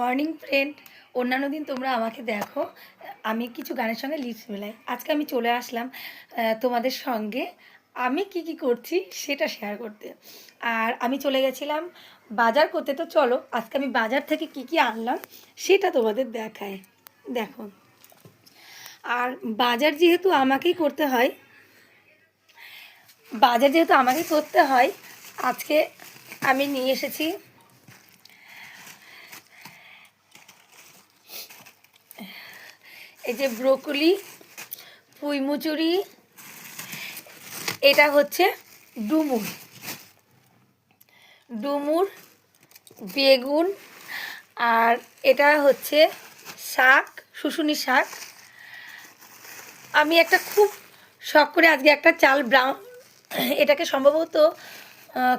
Morning friend. অন্যান্য দিন তোমরা আমাকে দেখো আমি কিছু গানের সঙ্গে লিপস মেলাই। আজকে আমি চলে আসলাম তোমাদের সঙ্গে আমি কি করছি সেটা শেয়ার করতে। আর আমি চলে গেছিলাম বাজার করতে। তো চলো আজকে আমি বাজার থেকে কি আনলাম সেটা তোমাদের দেখায়। দেখো, আর বাজার যেহেতু আমাকেই করতে হয়, আজকে আমি নিয়ে এসেছি এই যে ব্রোকলি, পুঁই মুচুরি, এটা হচ্ছে ডুমুর, বেগুন, আর এটা হচ্ছে শাক, শুশুনি শাক। আমি একটা খুব শখ করে আজকে একটা চাল ব্রাউন, এটাকে সম্ভবত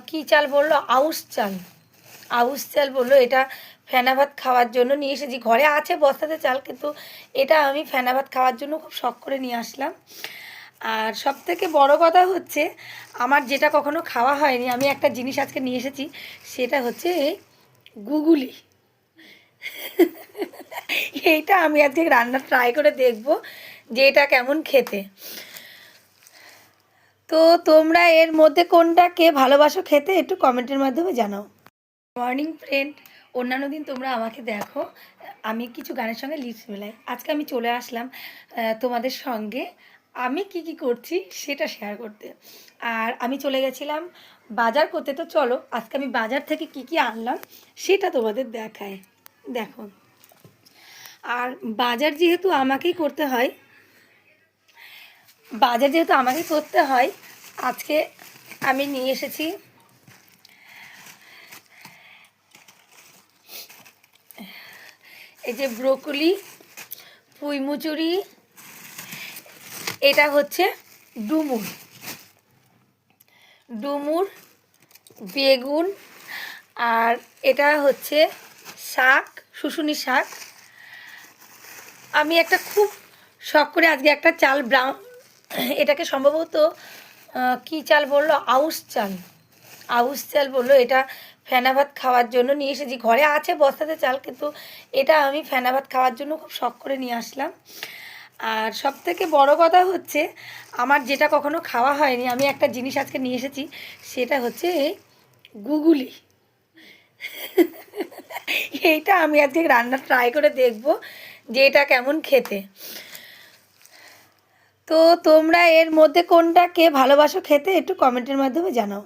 কি চাল বললো, আউশ চাল বললো। এটা ফেনা ভাত খাওয়ার জন্য নিয়ে এসেছি। ঘরে আছে বস্তাতে চাল, কিন্তু এটা আমি ফেনা ভাত খাওয়ার জন্য খুব শখ করে নিয়ে আসলাম। আর সবথেকে বড় কথা হচ্ছে, আমার যেটা কখনো খাওয়া হয়নি, আমি একটা জিনিস আজকে নিয়ে এসেছি, সেটা হচ্ছে গুগুলি। এইটা আমি আজকে রান্না ট্রাই করে দেখব যে এটা কেমন খেতে। তো তোমরা এর মধ্যে কোনটা কে ভালোবাসো খেতে, একটু কমেন্টের মাধ্যমে জানাও। Morning friend. অন্যান্য দিন তোমরা আমাকে দেখো আমি কিছু গানের সঙ্গে লিপস মেলাই। আজকে আমি চলে আসলাম তোমাদের সঙ্গে আমি কি করছি সেটা শেয়ার করতে। আর আমি চলে গেছিলাম বাজার করতে। তো চলো আজকে আমি বাজার থেকে কি আনলাম সেটা তোমাদের দেখায়। দেখো, আর বাজার যেহেতু আমাকেই করতে হয়, আজকে আমি নিয়ে এসেছি এই যে ব্রোকলি, পুঁই মুচুরি, এটা হচ্ছে ডুমুর, বেগুন, আর এটা হচ্ছে শাক, শুশুনি শাক। আমি একটা খুব শখ করে আজকে একটা চাল ব্রাউন, এটাকে সম্ভবত কি চাল বললো, আউশ চাল বললো। এটা ফেনা ভাত খাওয়ার জন্য নিয়ে এসেছি। ঘরে আছে বস্তাতে চাল, কিন্তু এটা আমি ফেনা ভাত খাওয়ার জন্য খুব শখ করে নিয়ে আসলাম। আর সবথেকে বড় কথা হচ্ছে, আমার যেটা কখনো খাওয়া হয়নি, আমি একটা জিনিস আজকে নিয়ে এসেছি, সেটা হচ্ছে গুগুলি। এইটা আমি আজকে রান্না ট্রাই করে দেখব যে এটা কেমন খেতে। তো তোমরা এর মধ্যে কোনটা কে ভালোবাসো খেতে, একটু কমেন্টের মাধ্যমে জানাও।